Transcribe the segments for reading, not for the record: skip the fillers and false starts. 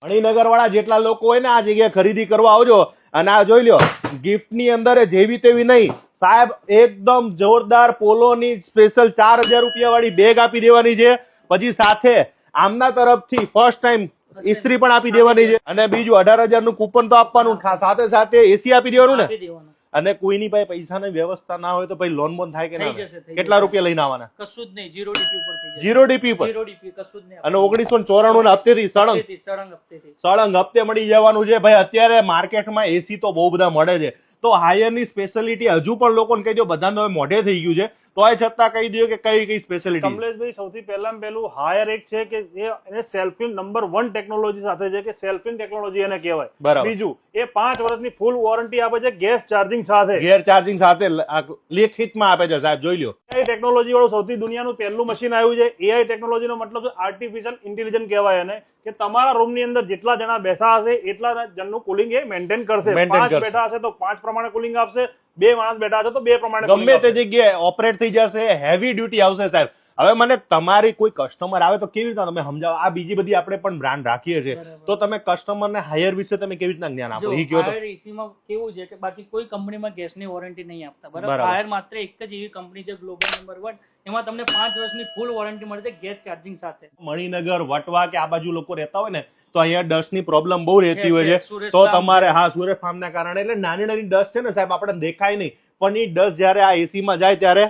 મણિનગર વાળા જેટલા લોકો હોય ને આ જગ્યાએ ખરીદી કરવા આવજો અને આ જોઈ લ્યો ગિફ્ટ ની અંદર જેવી તેવી નહીં સાહેબ, એકદમ જોરદાર પોલોની સ્પેશિયલ 4000 રૂપિયા વાળી બેગ આપી દેવાની છે. પછી સાથે આમના તરફથી ફર્સ્ટ ટાઈમ ઇસ્ત્રી પણ આપી દેવાની છે અને બીજું 18000 નું કૂપન તો આપવાનું, સાથે સાથે એસી આપી દેવાનું ને. અને કોઈની પાસે પૈસાની વ્યવસ્થા ના હોય તો ભાઈ લોન બોન થાય કે ના? કેટલા રૂપિયા લઈને આવવાના? કશું જ નહીં, 0 ડીપી ઉપર થઈ જાય. 0 ડીપી પર 0 ડીપી કશું જ નહીં. અને 1994 ના હપ્તેથી સળંગ હપ્તે મળી જવાનું છે ભાઈ. અત્યારે માર્કેટમાં એસી તો બહુ બધા મળે છે, તો હાયર ની સ્પેશિયાલિટી હજુ પણ લોકોને કહી દો, બધાને મોઢે થઈ ગયું છે, તો એ છતાં કહી દો કે કઈ સ્પેશિયાલિટી? કમલેશભાઈ, સૌથી પહેલું હાયર એક છે કે એને સેલ્ફિંગ નંબર 1 ટેકનોલોજી સાથે છે કે સેલ્ફિંગ ટેકનોલોજી એને કહેવાય. બરાબર. બીજું એ 5 વર્ષની ફૂલ વોરંટી આપે છે ગેસ ચાર્જિંગ સાથે. ગેર ચાર્જિંગ સાથે લેખિતમાં આપે છે સાહેબ, જોઈ લો. એઆઈ ટેકનોલોજી વાળું સૌથી દુનિયાનું પહેલું મશીન આવ્યું છે. એઆઈ ટેકનોલોજી નો મતલબ આર્ટિફિશિયલ ઇન્ટેલિજન્સ કહેવાય એને, કે તમારા રૂમ ની અંદર જેટલા જણા બેઠા હશે એટલા જણનું કુલિંગ એ મેન્ટેન કરશે. 5 બેઠા હશે તો 5 પ્રમાણે કુલિંગ આપશે, 2 માણસ બેઠા હશે તો 2 પ્રમાણે ગમે તે જગ્યાએ ઓપરેટ થઈ જશે. હેવી ડ્યુટી આવશે સાહેબ. હવે મને તમારી કોઈ કસ્ટમર આવે તો કેવી રીતના તમે સમજાવો? આ બીજી બધી આપણે પણ બ્રાન્ડ રાખીએ છીએ, તો તમે કસ્ટમર ને હાયર વિશે તમે કેવી રીતના જ્ઞાન આપો? એ કહો તો. હાયર એસી માં કેવું છે કે બાકી કોઈ કંપનીમાં ગેસની વોરંટી નહીં આપતા, બરાબર? હાયર માત્ર એક જ એવી કંપની છે, ગ્લોબલ નંબર 1, એમાં તમને 5 વર્ષની ફૂલ વોરંટી મળે છે ગેસ ચાર્જિંગ સાથે. મણિનગર, વટવા કે આ બાજુ લોકો રહેતા હોય ને, તો અહીંયા ડસ્ટ ની પ્રોબ્લેમ બહુ રહેતી હોય છે. તો તમારે સુરત ફાર્મ ના કારણે એટલે નાની નાની ડસ્ટ છે ને સાહેબ, આપણે દેખાય નહીં, પણ એ ડસ્ટ જયારે આ એસી માં જાય ત્યારે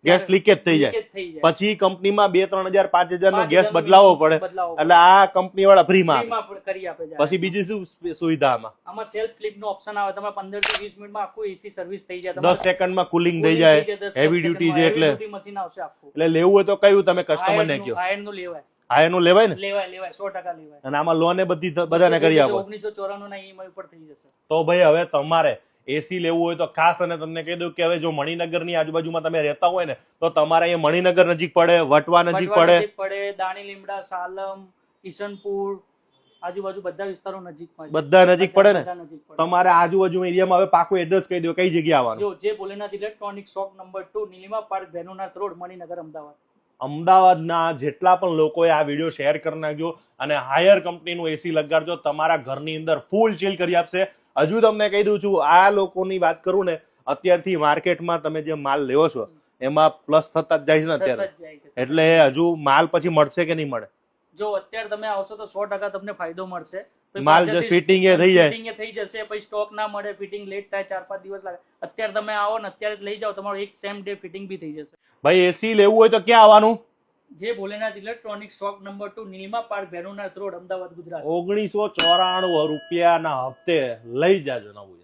ગેસ લીકેજ થઈ જાય. પછી કંપનીમાં 2-3000 5000 નો ગેસ બદલાવવો પડે, એટલે આ કંપની વાળા ફ્રીમાં કરી આપે છે. પછી બીજી શું સુવિધા આમાં? આમાં સેલ્ફ ફ્લિપ નો ઓપ્શન આવે, તમારે 15 થી 20 મિનિટમાં આખું એસી સર્વિસ થઈ જાય. 10 સેકન્ડમાં કુલિંગ થઈ જાય. હેવી ડ્યુટી છે એટલે મશીન આવશે આખું. એટલે લેવું હોય તો કયું તમે કસ્ટમર ને કહો? હાયર નું લેવાય. હાયર નું લેવાય ને? લેવાય 100% લેવાય. અને આમાં લોન એ બધાને કરી આપો. 1994 ના ઈએમઆઈ ઉપર થઈ જશે. તો ભાઈ હવે તમારે એસી લેવું હોય તો ખાસ, અને તમને કહી દઉં કે હવે જો મણિનગર ની આજુબાજુમાં તમે રહેતા હોય ને, તો તમારે અહીંયા મણિનગર નજીક પડે, વટવા નજીક પડે, દાણી લીમડા, સાલમ, કિશનપુર, આજુબાજુ બધા વિસ્તારો નજીકમાં, બધા નજીક પડે ને. તમારે આજુબાજુ એરિયામાં હવે પાકું એડ્રેસ કહી દો, કઈ જગ્યા આવવાનું? જો જે Bholenath electronic shop number 2, Nilima park, Bhenunath road, Maninagar, Ahmedabad. અમદાવાદના જેટલા પણ લોકોએ આ વિડીયો શેર કરી નાખજો અને હાયર કંપનીનું એસી લગાડજો, તમારા ઘરની અંદર ફૂલ ચીલ કરી આપશે. હજુ તમને કહી દઉં છું, આ લોકોની વાત કરું ને, અત્યારથી માર્કેટમાં તમે જે માલ લેવો છો એમાં પ્લસ થતા જ જાય છે ને અત્યારે, એટલે હજુ માલ પછી મળશે કે નહીં મળે? જો અત્યારે તમે આવશો તો 100% તમને ફાયદો મળશે. માલ ફિટિંગ એ થઈ જાય, થઈ જશે, પછી સ્ટોક ના મળે, ફિટિંગ લેટ થાય, 4-5 દિવસ લાગે. અત્યારે તમે આવો ને અત્યારે લઈ જાઓ, તમારું એક સેમ ડે ફિટિંગ બી થઈ જશે. ભાઈ એસી લેવું હોય તો ક્યાં આવવાનું? જે Bholenath electronic shop number 2, Nilima park, Bhenunath road, Ahmedabad, Gujarat. 1994 રૂપિયાના હપ્તે લઈ જાજો નવું.